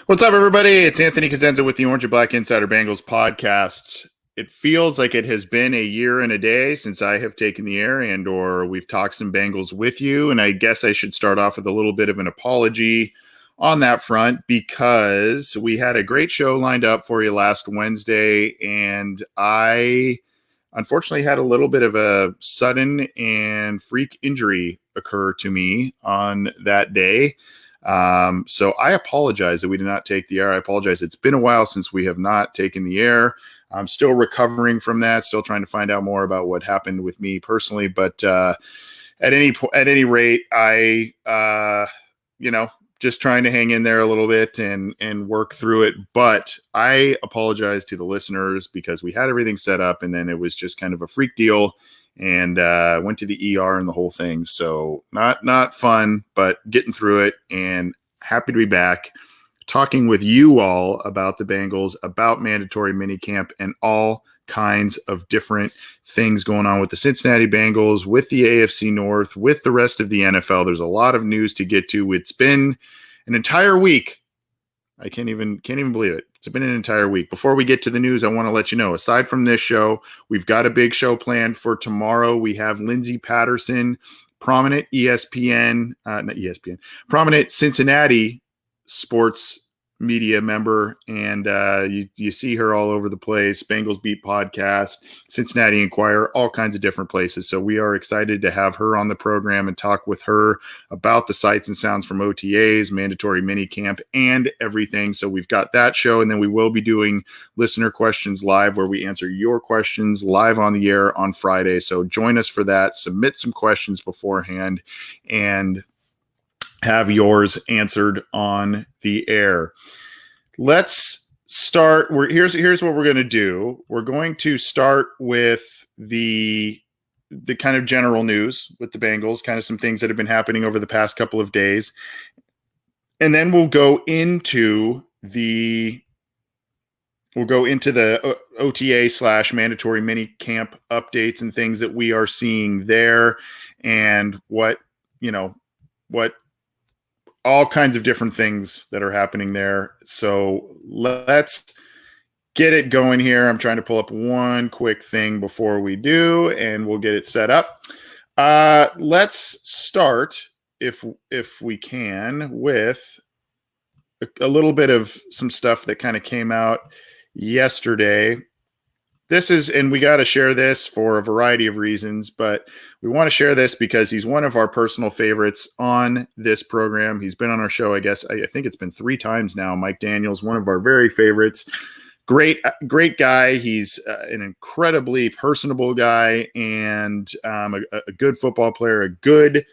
What's up, everybody? It's Anthony Cosenza with the Orange and Black Insider Bengals podcast. It feels like it has been a year and a day since I have taken the air or we've talked some Bengals with you. And I guess I should start off with a little bit of an apology on that front because we had a great show lined up for you last Wednesday. And I unfortunately had a little bit of a sudden and freak injury occur to me on that day. So I apologize that we did not take the air. I apologize. It's been a while since we have not taken the air. I'm still recovering from that, still trying to find out more about what happened with me personally. But at any rate, I just trying to hang in there a little bit and work through it. But I apologize to the listeners because we had everything set up and then it was just kind of a freak deal. And went to the ER and the whole thing. So not fun, but getting through it and happy to be back talking with you all about the Bengals, about mandatory minicamp and all kinds of different things going on with the Cincinnati Bengals, with the AFC North, with the rest of the NFL. There's a lot of news to get to. It's been an entire week. I can't even believe it. It's been an entire week. Before we get to the news, I want to let you know, aside from this show, we've got a big show planned for tomorrow. We have Lindsey Patterson, prominent prominent Cincinnati sports media member, and you see her all over the place. Bengals Beat podcast, Cincinnati Enquirer, all kinds of different places. So we are excited to have her on the program and talk with her about the sights and sounds from OTAs, mandatory minicamp, and everything. So we've got that show, and then we will be doing listener questions live where we answer your questions live on the air on Friday. So join us for that. Submit some questions beforehand and have yours answered on the air. Let's start. Here's what we're going to do. We're going to start with the kind of general news with the Bengals, kind of some things that have been happening over the past couple of days. And then we'll go into the OTA / mandatory mini camp updates and things that we are seeing there and what all kinds of different things that are happening there. So let's get it going here. I'm trying to pull up one quick thing before we do, and we'll get it set up. Let's start, if we can, with a little bit of some stuff that kind of came out yesterday. And we got to share this for a variety of reasons, but we want to share this because he's one of our personal favorites on this program. He's been on our show, I think it's been 3 times now. Mike Daniels, one of our very favorites. Great guy. He's an incredibly personable guy and a good football player, a good,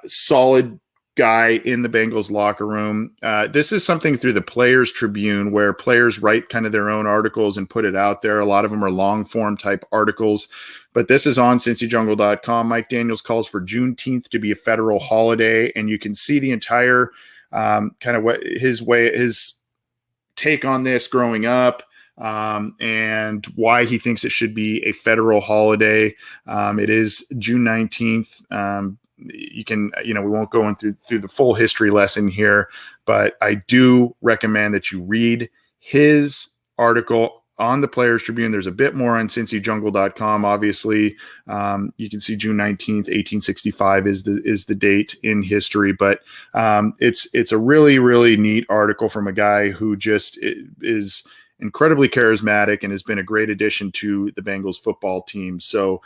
solid guy in the Bengals locker room. This is something through the Players Tribune where players write kind of their own articles and put it out there. A lot of them are long form type articles, but this is on CincyJungle.com. Mike Daniels calls for Juneteenth to be a federal holiday, and you can see the entire kind of what his take on this growing up. And why he thinks it should be a federal holiday. It is June 19th. We won't go through the full history lesson here, but I do recommend that you read his article on the Players Tribune. There's a bit more on CincyJungle.com. Obviously, you can see June 19th, 1865 is the date in history, but it's a really, really neat article from a guy who just is incredibly charismatic and has been a great addition to the Bengals football team. So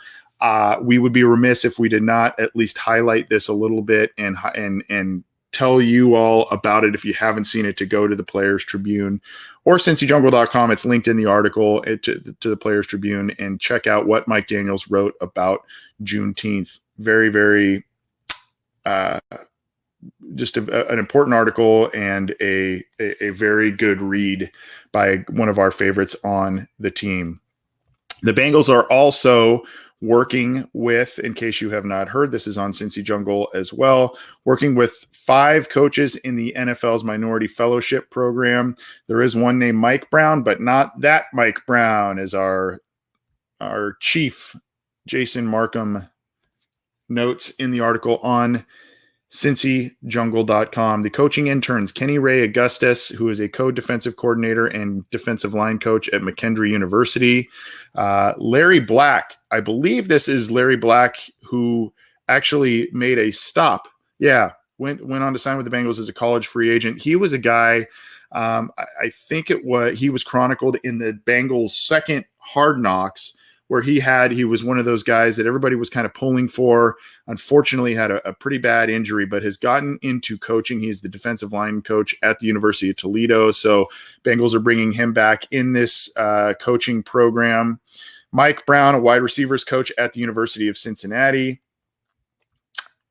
we would be remiss if we did not at least highlight this a little bit and tell you all about it if you haven't seen it, to go to the Players Tribune or CincyJungle.com. It's linked in the article to the Players Tribune, and check out what Mike Daniels wrote about Juneteenth. Very, very just an important article and a very good read by one of our favorites on the team. The Bengals are also working with, in case you have not heard, this is on Cincy Jungle as well, working with 5 coaches in the NFL's Minority Fellowship program. There is one named Mike Brown, but not that Mike Brown, as our chief, Jason Markham, notes in the article on CincyJungle.com. The coaching interns, Kenny Ray Augustus, who is a co-defensive coordinator and defensive line coach at McKendree University. Larry Black, I believe this is Larry Black, who actually made a stop. Yeah, went on to sign with the Bengals as a college free agent. He was a guy, I think he was chronicled in the Bengals' second Hard Knocks, where he was one of those guys that everybody was kind of pulling for. Unfortunately, had a pretty bad injury, but has gotten into coaching. He's the defensive line coach at the University of Toledo. So Bengals are bringing him back in this coaching program. Mike Brown, a wide receivers coach at the University of Cincinnati.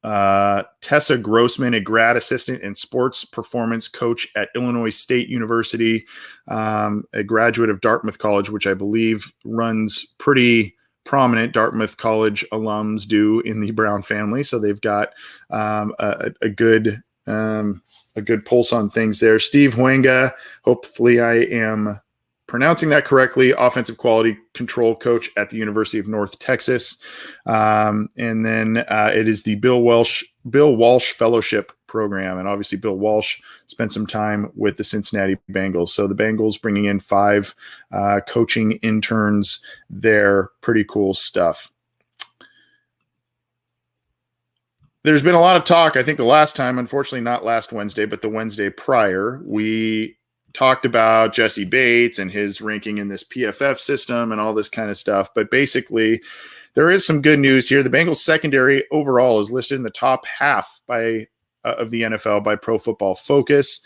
Tessa Grossman, a grad assistant and sports performance coach at Illinois State University, a graduate of Dartmouth College, which I believe runs pretty prominent. Dartmouth College alums do in the Brown family, so they've got a good pulse on things there. Steve Huenga, hopefully I am pronouncing that correctly, offensive quality control coach at the University of North Texas. And then it is the Bill Walsh Fellowship Program. And obviously Bill Walsh spent some time with the Cincinnati Bengals. So the Bengals bringing in 5 coaching interns there. Pretty cool stuff. There's been a lot of talk. I think the last time, unfortunately not last Wednesday, but the Wednesday prior, we talked about Jesse Bates and his ranking in this PFF system and all this kind of stuff. But basically, there is some good news here. The Bengals secondary overall is listed in the top half of the NFL by Pro Football Focus.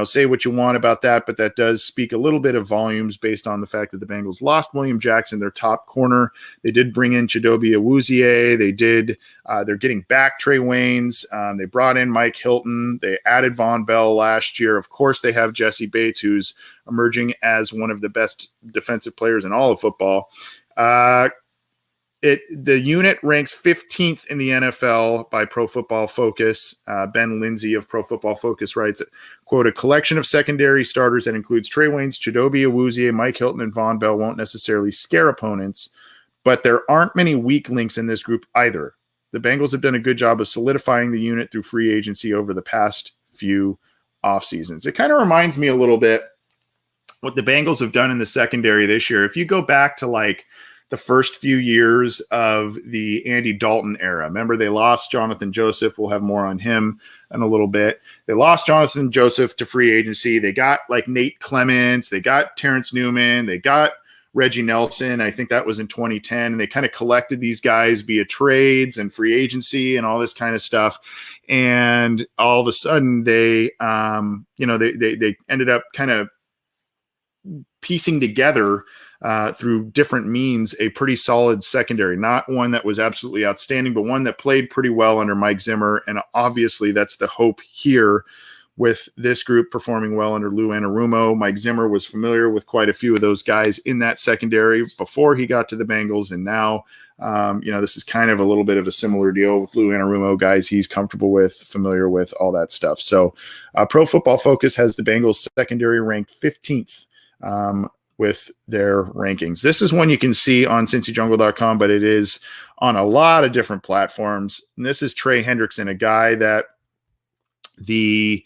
Say what you want about that, but that does speak a little bit of volumes based on the fact that the Bengals lost William Jackson, their top corner. They did bring in Chidobe Awuzie. They're getting back Trey Waynes. They brought in Mike Hilton. They added Von Bell last year. Of course, they have Jesse Bates, who's emerging as one of the best defensive players in all of football. The unit ranks 15th in the NFL by Pro Football Focus. Ben Lindsay of Pro Football Focus writes, quote, a collection of secondary starters that includes Trey Waynes, Chidobe Awuzie, Mike Hilton, and Von Bell won't necessarily scare opponents, but there aren't many weak links in this group either. The Bengals have done a good job of solidifying the unit through free agency over the past few off seasons. It kind of reminds me a little bit what the Bengals have done in the secondary this year. If you go back to like the first few years of the Andy Dalton era. Remember, they lost Jonathan Joseph. We'll have more on him in a little bit. They lost Jonathan Joseph to free agency. They got like Nate Clements. They got Terrence Newman. They got Reggie Nelson. I think that was in 2010. And they kind of collected these guys via trades and free agency and all this kind of stuff. And all of a sudden they ended up kind of piecing together through different means a pretty solid secondary, not one that was absolutely outstanding, but one that played pretty well under Mike Zimmer. And obviously that's the hope here with this group performing well under Lou Anarumo. Mike Zimmer was familiar with quite a few of those guys in that secondary before he got to the Bengals. And now, this is kind of a little bit of a similar deal with Lou Anarumo, guys he's comfortable with, familiar with, all that stuff. So Pro Football Focus has the Bengals secondary ranked 15th with their rankings. This is one you can see on CincyJungle.com, but it is on a lot of different platforms. And this is Trey Hendrickson, a guy that the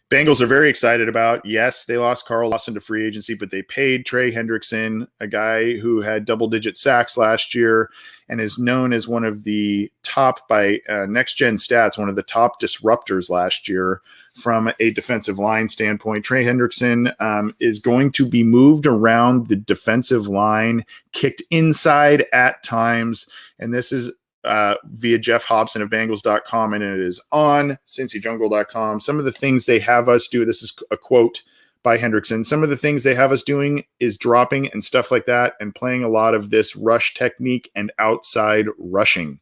Bengals are very excited about. Yes, they lost Carl Lawson to free agency, but they paid Trey Hendrickson, a guy who had double-digit sacks last year and is known as one of the top, by Next Gen Stats, one of the top disruptors last year from a defensive line standpoint. Trey Hendrickson is going to be moved around the defensive line, kicked inside at times, and this is via Jeff Hobson of Bengals.com, and it is on CincyJungle.com. Some of the things they have us do, this is a quote by Hendrickson, some of the things they have us doing is dropping and stuff like that, and playing a lot of this rush technique and outside rushing.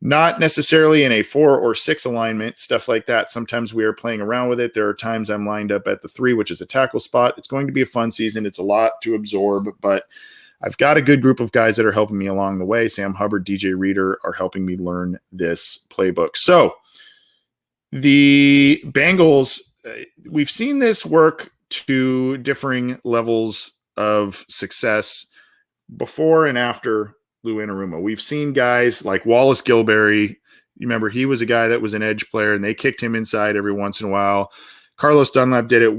Not necessarily in a 4 or 6 alignment, stuff like that. Sometimes we are playing around with it. There are times I'm lined up at the 3, which is a tackle spot. It's going to be a fun season. It's a lot to absorb, but I've got a good group of guys that are helping me along the way. Sam Hubbard, DJ Reader are helping me learn this playbook. So the Bengals, we've seen this work to differing levels of success before and after Lou Anarumo. We've seen guys like Wallace Gilberry You remember he was a guy that was an edge player, and they kicked him inside every once in a while. Carlos Dunlap did it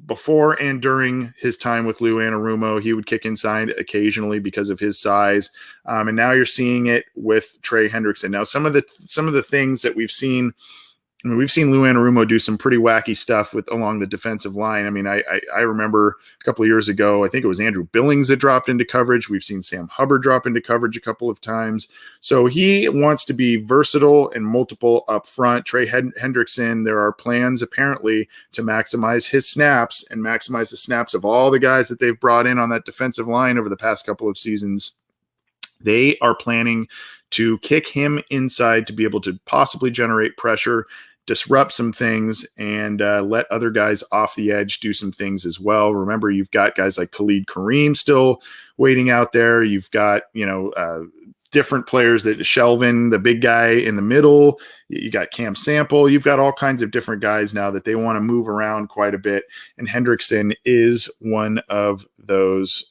before and during his time with Lou Anarumo. He would kick inside occasionally because of his size, and now you're seeing it with Trey Hendrickson. Now, some of the things that we've seen. I mean, we've seen Lou Anarumo do some pretty wacky stuff along the defensive line. I mean, I remember a couple of years ago, I think it was Andrew Billings that dropped into coverage. We've seen Sam Hubbard drop into coverage a couple of times. So he wants to be versatile and multiple up front. Trey Hendrickson, there are plans apparently to maximize his snaps and maximize the snaps of all the guys that they've brought in on that defensive line over the past couple of seasons. They are planning to kick him inside to be able to possibly generate pressure, disrupt some things, and let other guys off the edge do some things as well. Remember, you've got guys like Khalid Kareem still waiting out there. You've got, different players, that Shelvin, the big guy in the middle. You got Cam Sample. You've got all kinds of different guys now that they want to move around quite a bit. And Hendrickson is one of those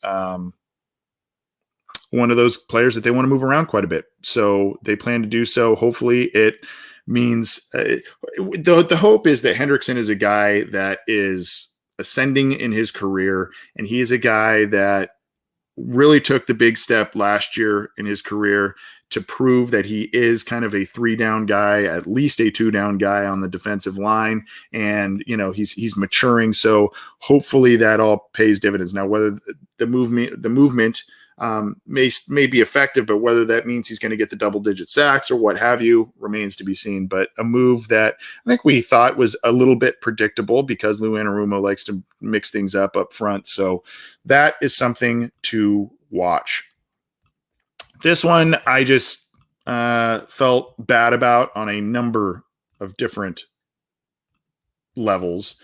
players that they want to move around quite a bit. So they plan to do so. Hopefully it means the hope is that Hendrickson is a guy that is ascending in his career, and he is a guy that really took the big step last year in his career to prove that he is kind of a 3-down guy, at least a 2-down guy on the defensive line. And, he's maturing. So hopefully that all pays dividends. Now, whether the movement may be effective, but whether that means he's going to get the double-digit sacks or what have you remains to be seen. But a move that I think we thought was a little bit predictable because Lou Anarumo likes to mix things up front. So that is something to watch. This one I just felt bad about on a number of different levels.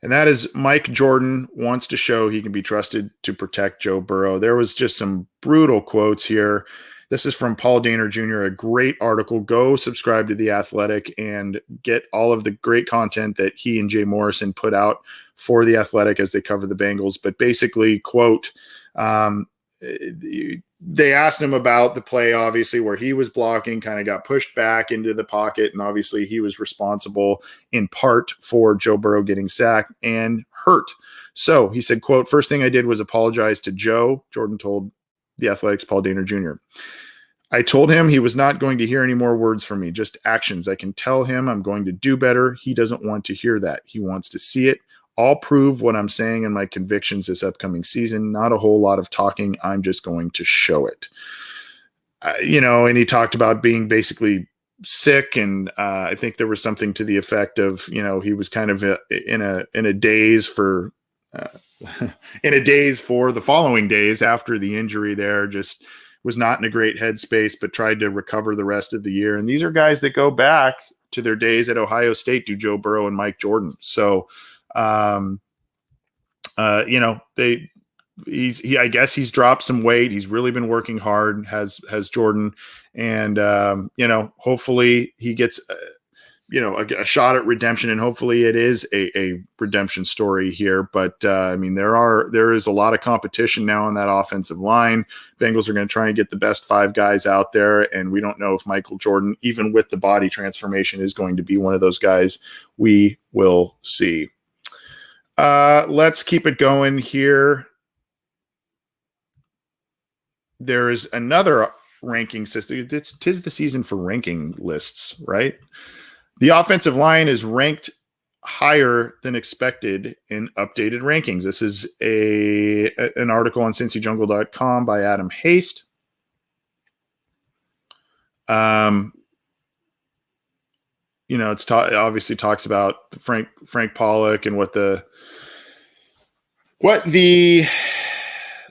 And that is Mike Jordan wants to show he can be trusted to protect Joe Burrow. There was just some brutal quotes here. This is from Paul Dehner Jr., a great article. Go subscribe to The Athletic and get all of the great content that he and Jay Morrison put out for The Athletic as they cover the Bengals. But basically, quote, they asked him about the play, obviously, where he was blocking, kind of got pushed back into the pocket, and obviously he was responsible in part for Joe Burrow getting sacked and hurt. So he said, quote, "First thing I did was apologize to Joe," Jordan told The Athletic's Paul Dehner Jr. "I told him he was not going to hear any more words from me, just actions. I can tell him I'm going to do better. He doesn't want to hear that. He wants to see it. I'll prove what I'm saying and my convictions this upcoming season. Not a whole lot of talking. I'm just going to show it." And he talked about being basically sick. And I think there was something to the effect of, he was kind of in a daze for the following days after the injury there, just was not in a great headspace, but tried to recover the rest of the year. And these are guys that go back to their days at Ohio State, do Joe Burrow and Mike Jordan. So, I guess he's dropped some weight. He's really been working hard, has Jordan. And, hopefully he gets, a shot at redemption, and hopefully it is a redemption story here. But, there is a lot of competition now on that offensive line. Bengals are going to try and get the best 5 guys out there. And we don't know if Michael Jordan, even with the body transformation, is going to be one of those guys. We will see. Let's keep it going here. There is another ranking system. Tis the season for ranking lists, right? The offensive line is ranked higher than expected in updated rankings. This is an article on CincyJungle.com by Adam Haste. It's obviously talks about Frank Pollock and what the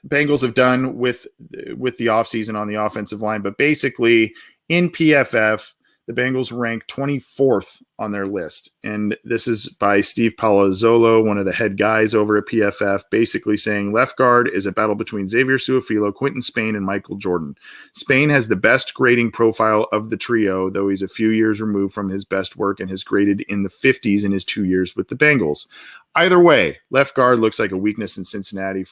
Bengals have done with the offseason on the offensive line. But basically, in PFF, the Bengals rank 24th on their list. And this is by Steve Palazzolo, one of the head guys over at PFF, basically saying left guard is a battle between Xavier Su'a-Filo, Quentin Spain, and Michael Jordan. Spain has the best grading profile of the trio, though he's a few years removed from his best work and has graded in the 50s in his 2 years with the Bengals. Either way, left guard looks like a weakness in Cincinnati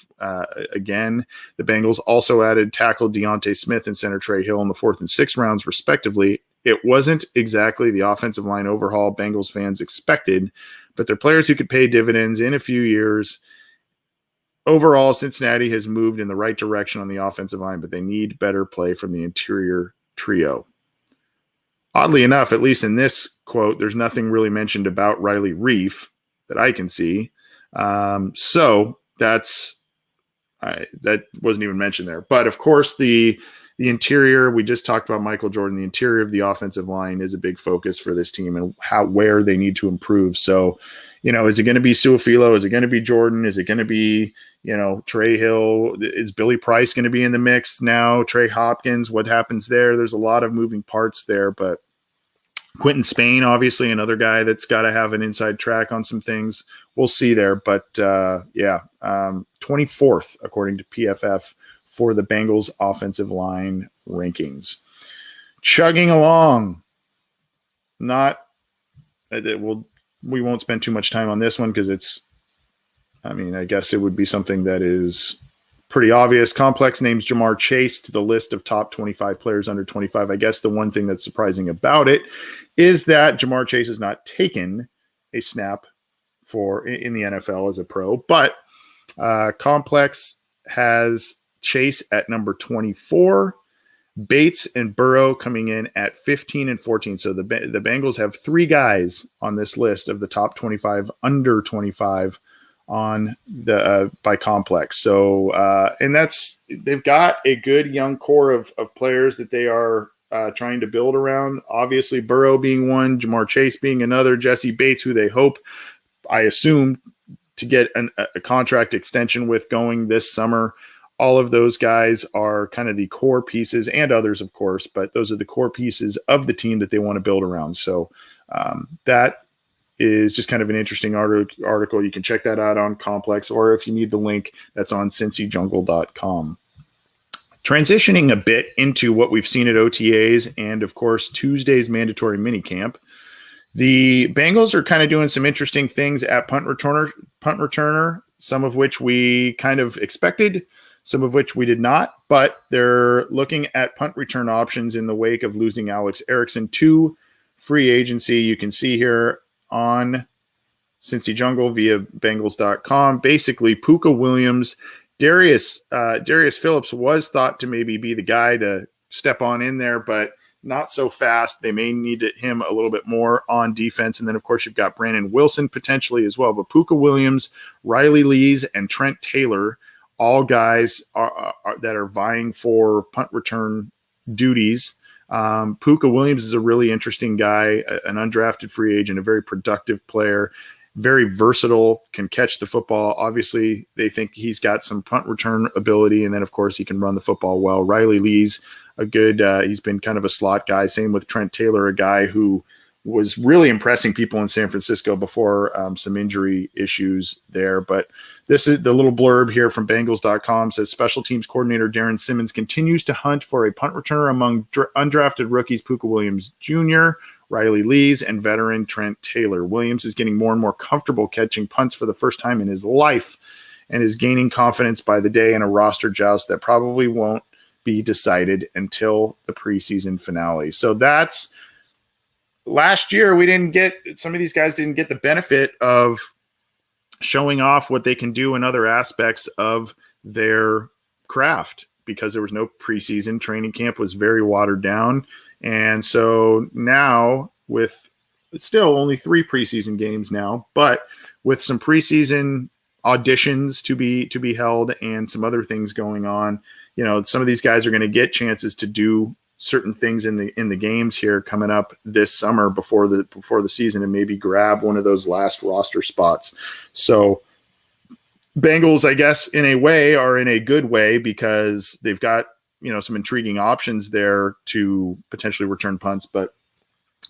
again. The Bengals also added tackle Deontay Smith and center Trey Hill in the 4th and 6th rounds, respectively, It wasn't exactly the offensive line overhaul Bengals fans expected, but they're players who could pay dividends in a few years. Overall, Cincinnati has moved in the right direction on the offensive line, but they need better play from the interior trio. Oddly enough, at least in this quote, there's nothing really mentioned about Riley Reiff that I can see. So that wasn't even mentioned there. But of course, the interior, we just talked about Michael Jordan. The interior of the offensive line is a big focus for this team and where they need to improve. So, is it going to be Suafilo? Is it going to be Jordan? Is it going to be, Trey Hill? Is Billy Price going to be in the mix now? Trey Hopkins? What happens there? There's a lot of moving parts there, but Quentin Spain, obviously another guy that's got to have an inside track on some things. We'll see there. But 24th, according to PFF, for the Bengals offensive line rankings. Chugging along. We won't spend too much time on this one because I guess it would be something that is pretty obvious. Complex names Jamar Chase to the list of top 25 players under 25. I guess the one thing that's surprising about it is that Jamar Chase has not taken a snap in the NFL as a pro, but Complex has Chase at number 24, Bates and Burrow coming in at 15 and 14. So the Bengals have three guys on this list of the top 25 under 25 on the by Complex. So and they've got a good young core of players that they are trying to build around. Obviously, Burrow being one, Jamar Chase being another, Jesse Bates, who they hope, I assume, to get a contract extension with going this summer. All of those guys are kind of the core pieces, and others, of course, but those are the core pieces of the team that they want to build around. So that is just kind of an interesting article. You can check that out on Complex, or if you need the link, that's on cincyjungle.com. Transitioning a bit into what we've seen at OTAs and, of course, Tuesday's mandatory minicamp, the Bengals are kind of doing some interesting things at punt returner, some of which we kind of expected, some of which we did not, but they're looking at punt return options in the wake of losing Alex Erickson to free agency. You can see here on Cincy Jungle via Bengals.com. Basically, Puka Williams, Darius Phillips was thought to maybe be the guy to step on in there, but not so fast. They may need him a little bit more on defense. And then, of course, you've got Brandon Wilson potentially as well. But Puka Williams, Riley Lees, and Trent Taylor, all guys that are vying for punt return duties. Puka Williams is a really interesting guy, an undrafted free agent, a very productive player, very versatile, can catch the football. Obviously, they think he's got some punt return ability, and then, of course, he can run the football well. Riley Lees, he's been kind of a slot guy. Same with Trent Taylor, a guy who was really impressing people in San Francisco before some injury issues there. But this is the little blurb here from Bengals.com, says special teams coordinator Darren Simmons continues to hunt for a punt returner among undrafted rookies Puka Williams Jr., Riley Lees, and veteran Trent Taylor. Williams is getting more and more comfortable catching punts for the first time in his life and is gaining confidence by the day in a roster joust that probably won't be decided until the preseason finale. So that's last year. Some of these guys didn't get the benefit of showing off what they can do in other aspects of their craft because there was no preseason. Training camp was very watered down. And so now, with still only 3 preseason games now, but with some preseason auditions to be held and some other things going on, some of these guys are going to get chances to do certain things in the games here coming up this summer before the season, and maybe grab one of those last roster spots. So Bengals, I guess, in a way, are in a good way because they've got some intriguing options there to potentially return punts, but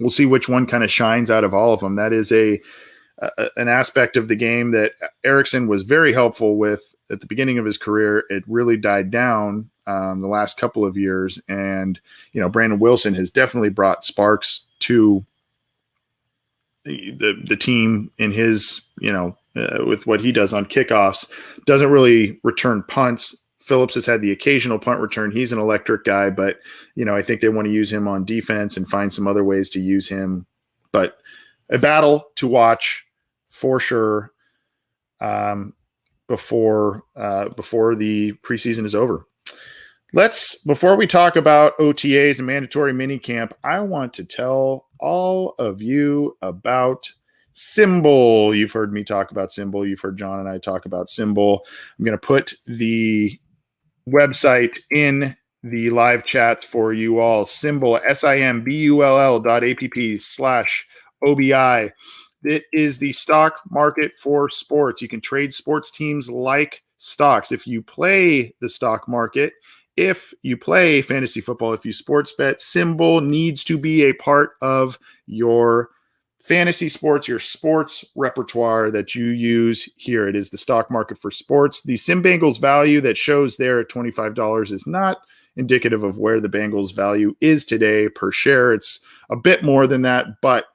we'll see which one kind of shines out of all of them. That is an aspect of the game that Erickson was very helpful with at the beginning of his career. It really died down the last couple of years, and Brandon Wilson has definitely brought sparks to the team in his with what he does on kickoffs. Doesn't really return punts Phillips has had the occasional punt return. He's an electric guy, but, I think they want to use him on defense and find some other ways to use him. But a battle to watch for sure before the preseason is over. Before we talk about OTAs and mandatory minicamp, I want to tell all of you about Symbol. You've heard me talk about Symbol. You've heard John and I talk about Symbol. I'm going to put the website in the live chats for you all. Symbol, SIMBULL.app/OBI. It is the stock market for sports. You can trade sports teams like stocks. If you play the stock market, if you play fantasy football, if you sports bet, Symbol needs to be a part of your fantasy sports, your sports repertoire that you use here. It is the stock market for sports. The Sim Bengals value that shows there at $25 is not indicative of where the Bengals value is today per share. It's a bit more than that, but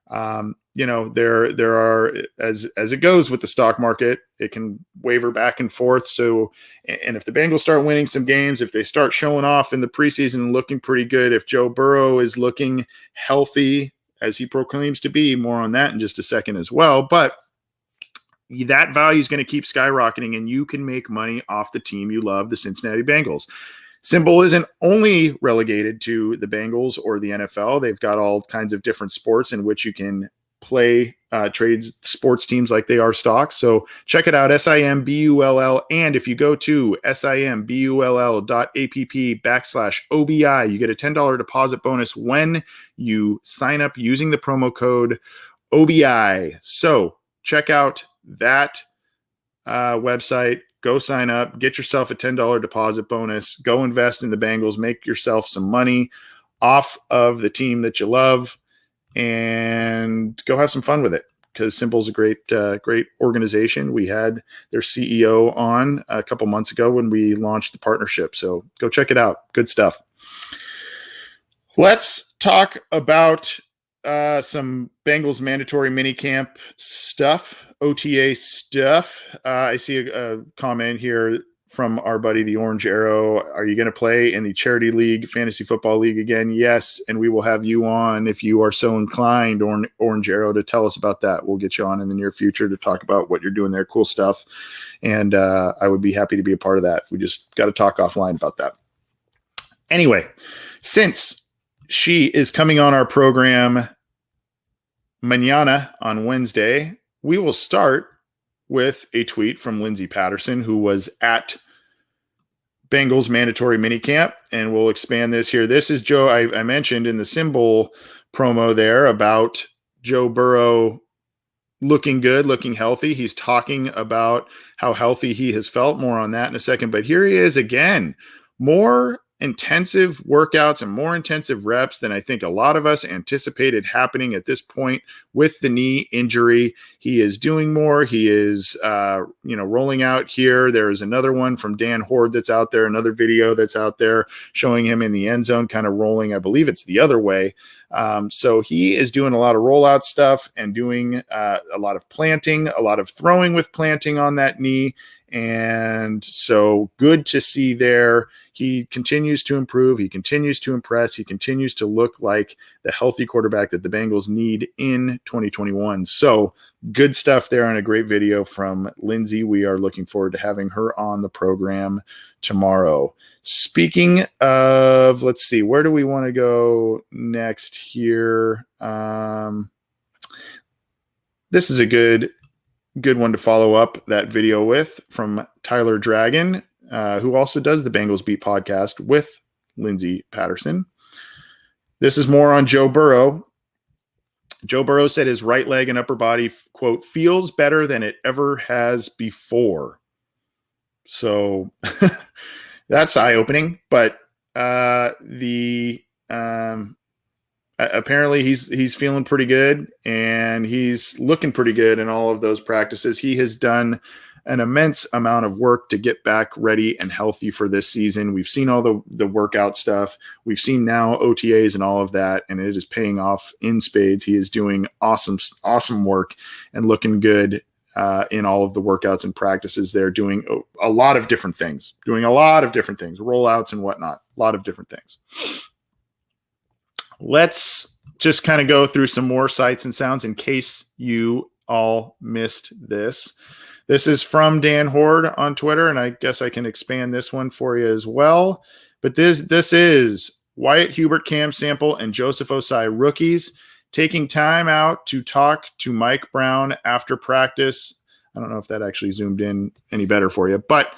there are, as it goes with the stock market, it can waver back and forth. So, and if the Bengals start winning some games, if they start showing off in the preseason and looking pretty good, if Joe Burrow is looking healthy as he proclaims to be, more on that in just a second as well. But that value is going to keep skyrocketing, and you can make money off the team you love, the Cincinnati Bengals. Symbol isn't only relegated to the Bengals or the NFL. They've got all kinds of different sports in which you can play trades sports teams like they are stocks. So check it out, SIMBULL. And if you go to SIMBULL.app/OBI, you get a $10 deposit bonus when you sign up using the promo code OBI. So check out that website. Go sign up, get yourself a $10 deposit bonus, go invest in the Bengals, make yourself some money off of the team that you love, and go have some fun with it, because Symbol's a great organization. We had their CEO on a couple months ago when we launched the partnership. So go check it out. Good stuff. Let's talk about some Bengals mandatory minicamp stuff, OTA stuff. I see a comment here from our buddy, the Orange Arrow. Are you going to play in the Charity League, Fantasy Football League again? Yes, and we will have you on if you are so inclined, Orange Arrow, to tell us about that. We'll get you on in the near future to talk about what you're doing there. Cool stuff. And I would be happy to be a part of that. We just got to talk offline about that. Anyway, since she is coming on our program mañana on Wednesday, we will start with a tweet from Lindsey Patterson, who was at Bengals mandatory minicamp, and we'll expand this here. This is Joe. I mentioned in the Symbol promo there about Joe Burrow looking good, looking healthy. He's talking about how healthy he has felt. More on that in a second. But here he is again, more intensive workouts and more intensive reps than I think a lot of us anticipated happening at this point with the knee injury. He is doing more. He is, rolling out here. There is another one from Dan Horde that's out there, another video that's out there showing him in the end zone, kind of rolling. I believe it's the other way. So he is doing a lot of rollout stuff and doing a lot of planting, a lot of throwing with planting on that knee. And so good to see there. He continues to improve. He continues to impress. He continues to look like the healthy quarterback that the Bengals need in 2021. So good stuff there, and a great video from Lindsay. We are looking forward to having her on the program tomorrow. Speaking of, let's see, where do we want to go next here? This is a good one to follow up that video with, from Tyler Dragon, who also does the Bengals Beat podcast with Lindsey Patterson. This is more on Joe Burrow. Joe Burrow said his right leg and upper body, quote, feels better than it ever has before. So that's eye-opening, but apparently he's feeling pretty good, and he's looking pretty good in all of those practices. He has done an immense amount of work to get back ready and healthy for this season. We've seen all the workout stuff. We've seen now OTAs and all of that, and it is paying off in spades. He is doing awesome work and looking good in all of the workouts and practices. They're doing a lot of different things, rollouts and whatnot, a lot of different things. Let's just kind of go through some more sights and sounds in case you all missed this. This is from Dan Horde on Twitter, and I guess I can expand this one for you as well. But this is Wyatt Hubert, Cam Sample, and Joseph Osai rookies taking time out to talk to Mike Brown after practice. I don't know if that actually zoomed in any better for you, but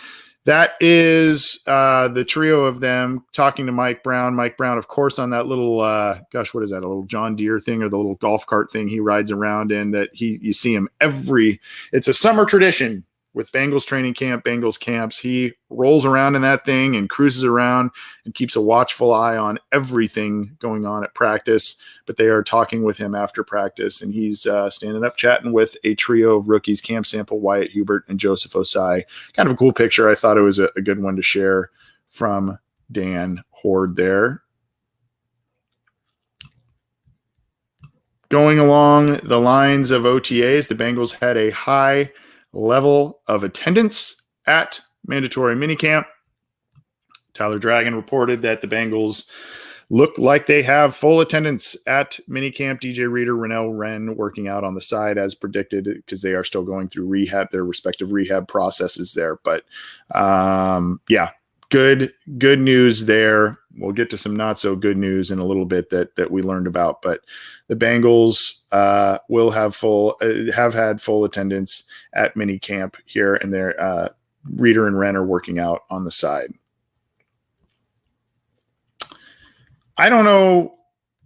that is the trio of them talking to Mike Brown. Mike Brown, of course, on that little, what is that? A little John Deere thing or the little golf cart thing he rides around in that you see him it's a summer tradition with Bengals training camp, Bengals camps. He rolls around in that thing and cruises around and keeps a watchful eye on everything going on at practice. But they are talking with him after practice, and he's standing up chatting with a trio of rookies, Cam Sample, Wyatt Hubert, and Joseph Osai. Kind of a cool picture. I thought it was a good one to share from Dan Horde there. Going along the lines of OTAs, the Bengals had a high level of attendance at mandatory minicamp. Tyler Dragon reported that the Bengals look like they have full attendance at minicamp. DJ Reader, Rennell Wren working out on the side as predicted because they are still going through their respective rehab processes there. But good news there. We'll get to some not so good news in a little bit that we learned about, but the Bengals will have had full attendance at mini camp here, and their Reader and Wren are working out on the side. I don't know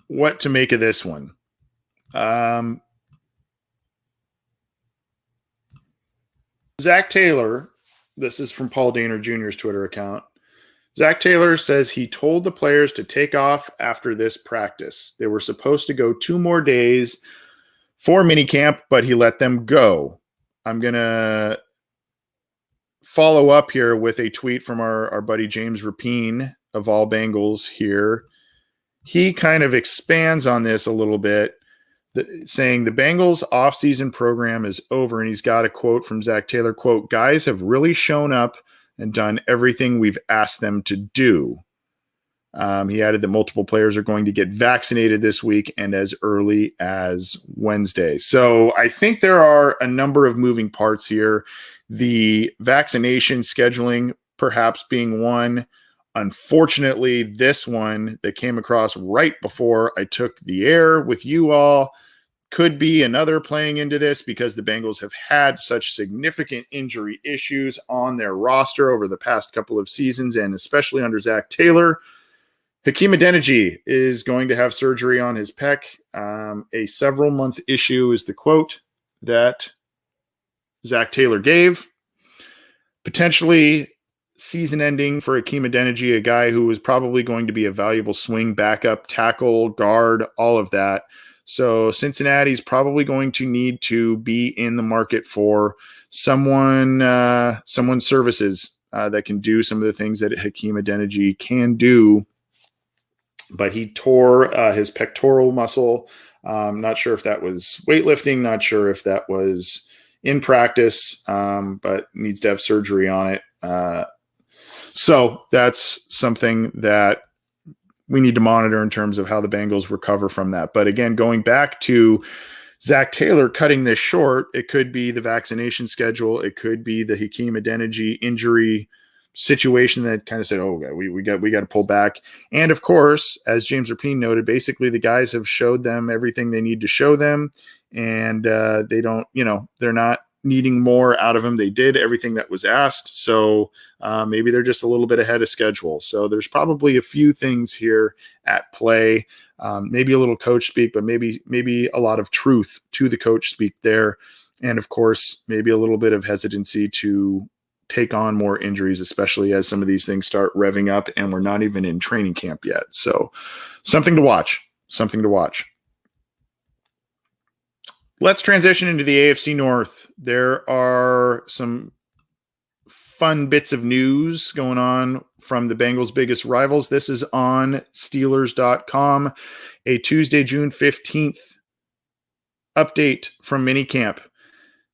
what to make of this one. Zach Taylor, this is from Paul Daner Jr.'s Twitter account. Zach Taylor says he told the players to take off after this practice. They were supposed to go 2 more days for minicamp, but he let them go. I'm going to follow up here with a tweet from our buddy James Rapine of All Bengals here. He kind of expands on this a little bit, saying the Bengals offseason program is over, and he's got a quote from Zach Taylor, quote, "Guys have really shown up and done everything we've asked them to do." He added that multiple players are going to get vaccinated this week and as early as Wednesday. So I think there are a number of moving parts here. The vaccination scheduling perhaps being one. Unfortunately, this one that came across right before I took the air with you all could be another playing into this because the Bengals have had such significant injury issues on their roster over the past couple of seasons, and especially under Zach Taylor. Hakeem Adeniji is going to have surgery on his pec. A several-month issue is the quote that Zach Taylor gave. Potentially season ending for Hakeem Adeniji, a guy who was probably going to be a valuable swing backup, tackle, guard, all of that. So Cincinnati's probably going to need to be in the market for someone's services that can do some of the things that Hakeem Adeniji can do. But he tore his pectoral muscle. Not sure if that was weightlifting, not sure if that was in practice, but needs to have surgery on it. So that's something that we need to monitor in terms of how the Bengals recover from that. But again, going back to Zach Taylor cutting this short, it could be the vaccination schedule. It could be the Hakeem Adeniji injury situation that kind of said, oh, we got to pull back. And of course, as James Rapine noted, basically the guys have showed them everything they need to show them. And they don't, they're not needing more out of them. They did everything that was asked. So maybe they're just a little bit ahead of schedule. So there's probably a few things here at play. Maybe a little coach speak, but maybe a lot of truth to the coach speak there. And of course, maybe a little bit of hesitancy to take on more injuries, especially as some of these things start revving up and we're not even in training camp yet. So something to watch. Let's transition into the AFC North. There are some fun bits of news going on from the Bengals' biggest rivals. This is on Steelers.com, a Tuesday, June 15th update from minicamp.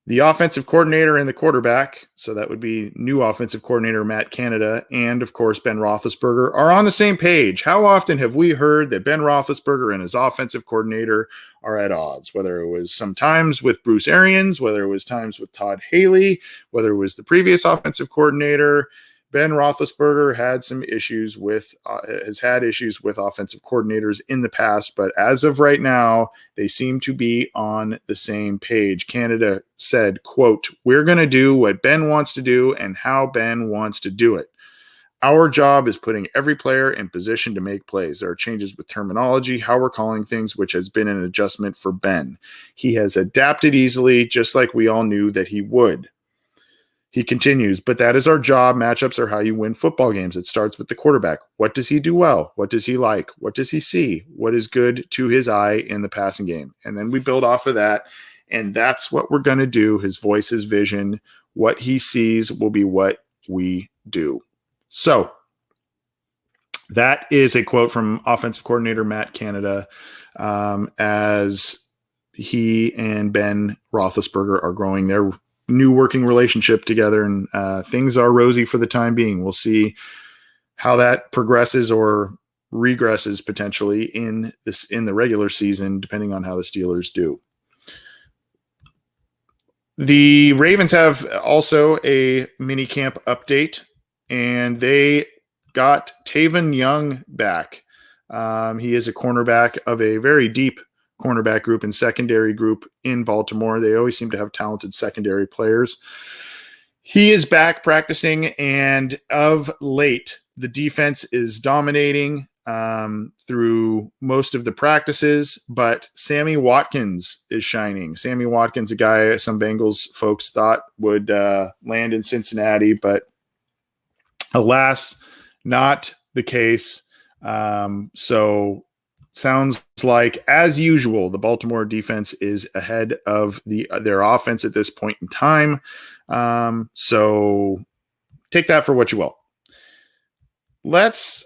The offensive coordinator and the quarterback, so that would be new offensive coordinator Matt Canada, and of course Ben Roethlisberger, are on the same page. How often have we heard that Ben Roethlisberger and his offensive coordinator are at odds? Whether it was sometimes with Bruce Arians, whether it was times with Todd Haley, whether it was the previous offensive coordinator, Ben Roethlisberger has had issues with offensive coordinators in the past, but as of right now, they seem to be on the same page. Canada said, quote, "We're going to do what Ben wants to do and how Ben wants to do it. Our job is putting every player in position to make plays. There are changes with terminology, how we're calling things, which has been an adjustment for Ben. He has adapted easily, just like we all knew that he would." He continues, "But that is our job. Matchups are how you win football games. It starts with the quarterback. What does he do well? What does he like? What does he see? What is good to his eye in the passing game?" And then we build off of that. And that's what we're going to do. His voice, his vision, what he sees will be what we do. So that is a quote from offensive coordinator Matt Canada, as he and Ben Roethlisberger are growing their new working relationship together, and things are rosy for the time being. We'll see how that progresses or regresses potentially in the regular season, depending on how the Steelers do. The Ravens have also a mini camp update, and they got Taven Young back. He is a cornerback of a very deep cornerback group and secondary group in Baltimore. They always seem to have talented secondary players. He is back practicing, and of late, the defense is dominating through most of the practices, but Sammy Watkins is shining. Sammy Watkins, a guy some Bengals folks thought would land in Cincinnati, but alas, not the case. So sounds like, as usual, the Baltimore defense is ahead of their offense at this point in time. So take that for what you will. Let's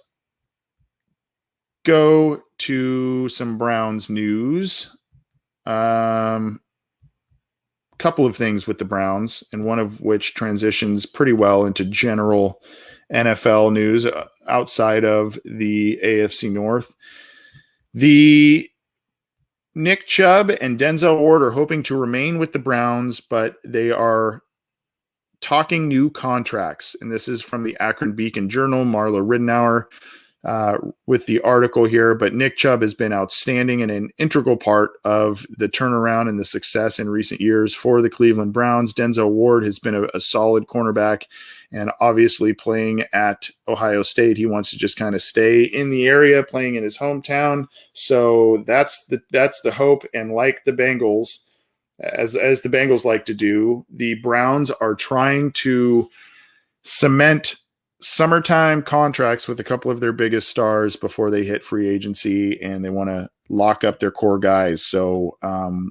go to some Browns news. Couple of things with the Browns, and one of which transitions pretty well into general NFL news outside of the AFC North. The Nick Chubb and Denzel Ward are hoping to remain with the Browns, but they are talking new contracts. And this is from the Akron Beacon Journal, Marla Ridenour with the article here. But Nick Chubb has been outstanding and an integral part of the turnaround and the success in recent years for the Cleveland Browns. Denzel Ward has been a solid cornerback, and obviously playing at Ohio State, he wants to just kind of stay in the area, playing in his hometown. So that's the hope. And like the Bengals, as the Bengals like to do, the Browns are trying to cement summertime contracts with a couple of their biggest stars before they hit free agency, and they want to lock up their core guys. So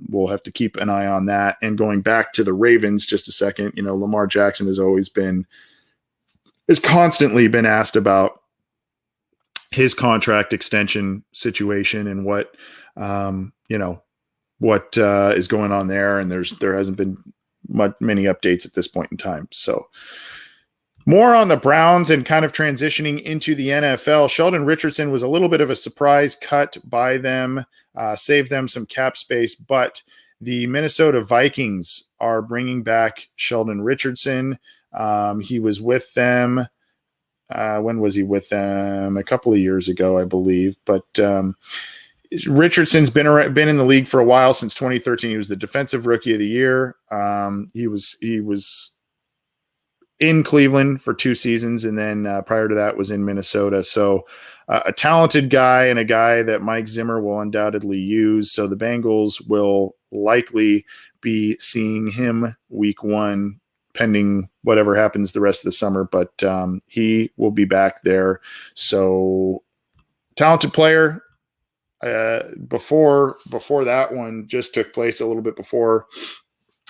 we'll have to keep an eye on that. And going back to the Ravens just a second, Lamar Jackson has constantly been asked about his contract extension situation and what is going on there. And there hasn't been many updates at this point in time. So more on the Browns and kind of transitioning into the NFL. Sheldon Richardson was a little bit of a surprise cut by them, saved them some cap space, but the Minnesota Vikings are bringing back Sheldon Richardson. He was with them. When was he with them? A couple of years ago, I believe. But Richardson's been in the league for a while, since 2013. He was the Defensive Rookie of the Year. He was in Cleveland for 2 seasons, and then prior to that was in Minnesota. So a talented guy, and a guy that Mike Zimmer will undoubtedly use. So the Bengals will likely be seeing him week 1, pending whatever happens the rest of the summer. But he will be back there. So talented player. Before that one just took place a little bit before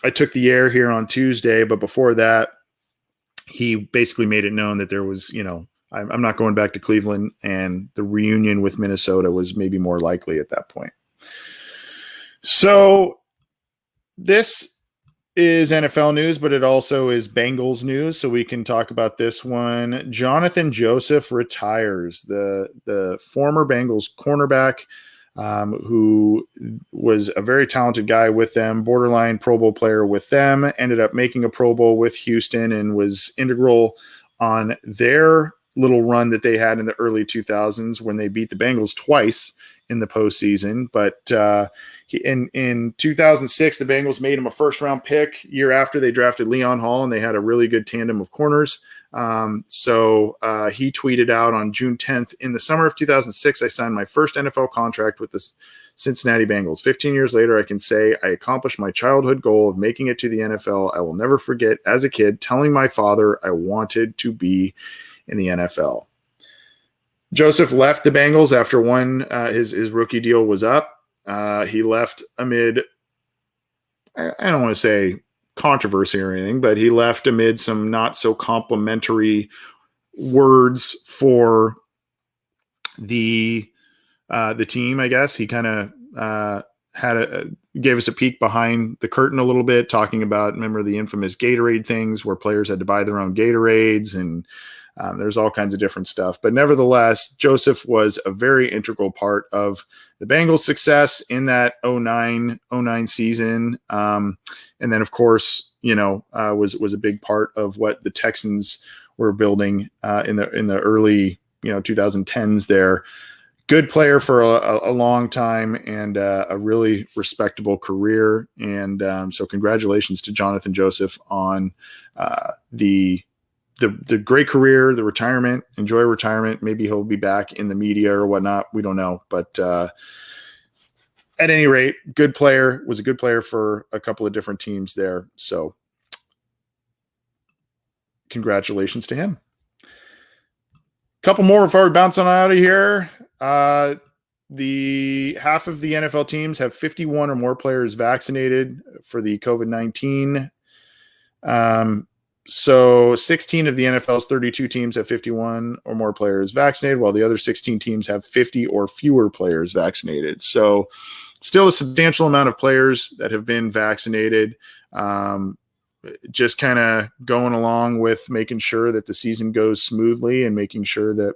I took the air here on Tuesday, but before that, he basically made it known that there was, I'm not going back to Cleveland, and the reunion with Minnesota was maybe more likely at that point. So this is NFL news, but it also is Bengals news, so we can talk about this one. Jonathan Joseph retires, the former Bengals cornerback, who was a very talented guy with them, borderline Pro Bowl player with them, ended up making a Pro Bowl with Houston and was integral on their little run that they had in the early 2000s when they beat the Bengals twice in the postseason. But in 2006, the Bengals made him a first-round pick. Year after, they drafted Leon Hall, and they had a really good tandem of corners. So he tweeted out on June 10th, in the summer of 2006, I signed my first NFL contract with the Cincinnati Bengals. 15 years later, I can say I accomplished my childhood goal of making it to the NFL. I will never forget, as a kid, telling my father I wanted to be in the NFL. Joseph left the Bengals after his rookie deal was up. He left amid, I don't want to say controversy or anything, but he left amid some not so complimentary words for the team, I guess. He kind of gave us a peek behind the curtain a little bit, talking about, remember the infamous Gatorade things where players had to buy their own Gatorades, and there's all kinds of different stuff. But nevertheless, Joseph was a very integral part of the Bengals' success in that 09 season. And then, of course, was a big part of what the Texans were building in the early 2010s there. Good player for a long time and a really respectable career. And so congratulations to Jonathan Joseph on the great career, the retirement. Enjoy retirement. Maybe he'll be back in the media or whatnot. We don't know. But at any rate, good player, was a good player for a couple of different teams there. So congratulations to him. Couple more before we bounce on out of here. The half of the NFL teams have 51 or more players vaccinated for the COVID-19. So 16 of the NFL's 32 teams have 51 or more players vaccinated, while the other 16 teams have 50 or fewer players vaccinated. So still a substantial amount of players that have been vaccinated. Just kind of going along with making sure that the season goes smoothly and making sure that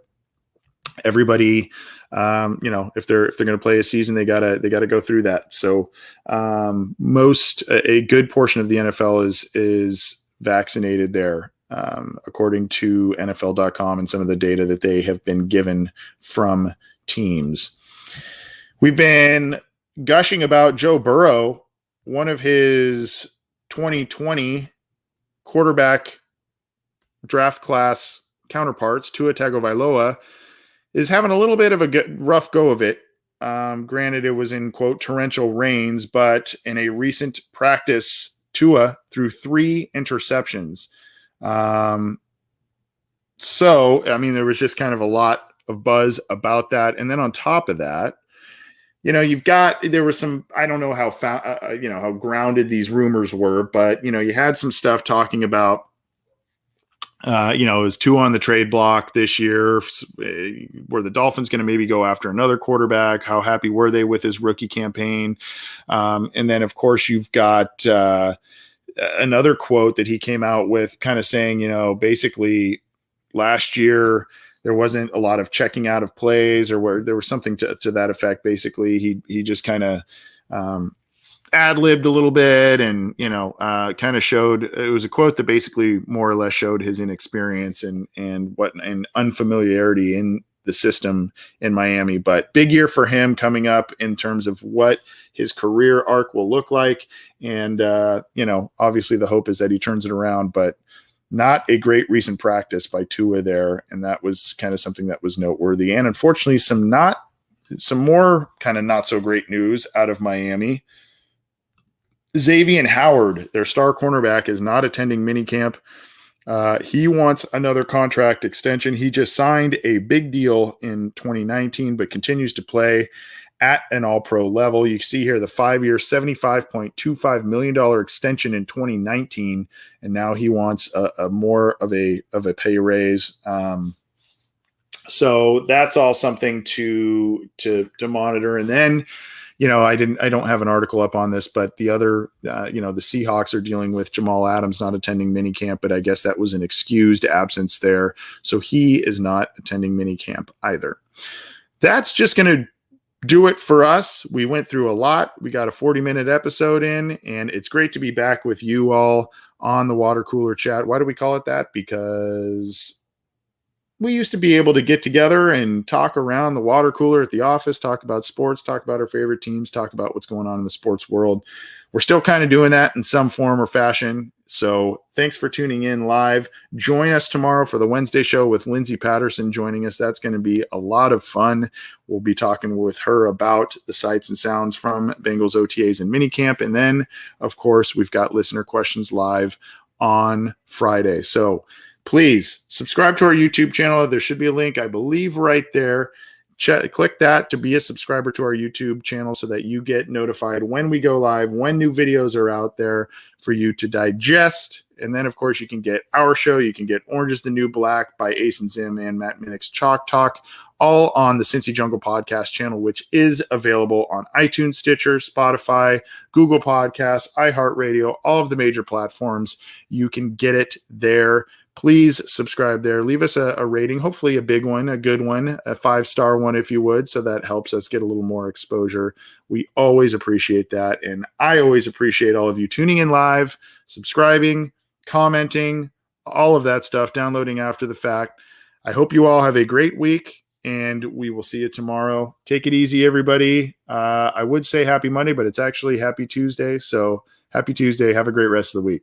everybody, if they're going to play a season, they gotta go through that. So a good portion of the NFL is vaccinated there, according to NFL.com and some of the data that they have been given from teams. We've been gushing about Joe Burrow, one of his 2020 quarterback draft class counterparts, Tua Tagovailoa, is having a little bit of a rough go of it. Granted, it was in, quote, torrential rains, but in a recent practice, Tua threw 3 interceptions. So, I mean, there was just kind of a lot of buzz about that. And then on top of that, there was some, I don't know how grounded these rumors were, but, you had some stuff talking about, is Tua on the trade block this year? Were the Dolphins going to maybe go after another quarterback? How happy were they with his rookie campaign? And then, of course, you've got another quote that he came out with kind of saying, basically last year there wasn't a lot of checking out of plays, or where there was something to that effect. Basically, he just kind of ad-libbed a little bit and, kind of showed, it was a quote that basically more or less showed his inexperience and unfamiliarity in the system in Miami. But big year for him coming up in terms of what his career arc will look like. And, obviously the hope is that he turns it around, but not a great recent practice by Tua there. And that was kind of something that was noteworthy. And unfortunately, some more kind of not so great news out of Miami. Xavier Howard, their star cornerback, is not attending minicamp. He wants another contract extension. He just signed a big deal in 2019, but continues to play at an all-pro level. You see here the 5-year, $75.25 million extension in 2019, and now he wants a more of a pay raise. So that's all something to monitor. And then I don't have an article up on this, but the other, the Seahawks are dealing with Jamal Adams not attending minicamp, but I guess that was an excused absence there. So he is not attending minicamp either. That's just going to do it for us. We went through a lot. We got a 40-minute episode in, and it's great to be back with you all on the water cooler chat. Why do we call it that? Because we used to be able to get together and talk around the water cooler at the office, talk about sports, talk about our favorite teams, talk about what's going on in the sports world. We're still kind of doing that in some form or fashion. So thanks for tuning in live. Join us tomorrow for the Wednesday show with Lindsay Patterson joining us. That's going to be a lot of fun. We'll be talking with her about the sights and sounds from Bengals OTAs and minicamp. And then, of course, we've got listener questions live on Friday. So please subscribe to our YouTube channel. There should be a link, I believe, right there. Click that to be a subscriber to our YouTube channel so that you get notified when we go live, when new videos are out there for you to digest. And then, of course, you can get our show. You can get Orange is the New Black by Ace and Zim and Matt Minnick's Chalk Talk, all on the Cincy Jungle podcast channel, which is available on iTunes, Stitcher, Spotify, Google Podcasts, iHeartRadio, all of the major platforms. You can get it there. Please subscribe there. Leave us a rating, hopefully a big one, a good one, a 5-star one if you would, so that helps us get a little more exposure. We always appreciate that, and I always appreciate all of you tuning in live, subscribing, commenting, all of that stuff, downloading after the fact. I hope you all have a great week, and we will see you tomorrow. Take it easy, everybody. I would say happy Monday, but it's actually happy Tuesday, so happy Tuesday. Have a great rest of the week.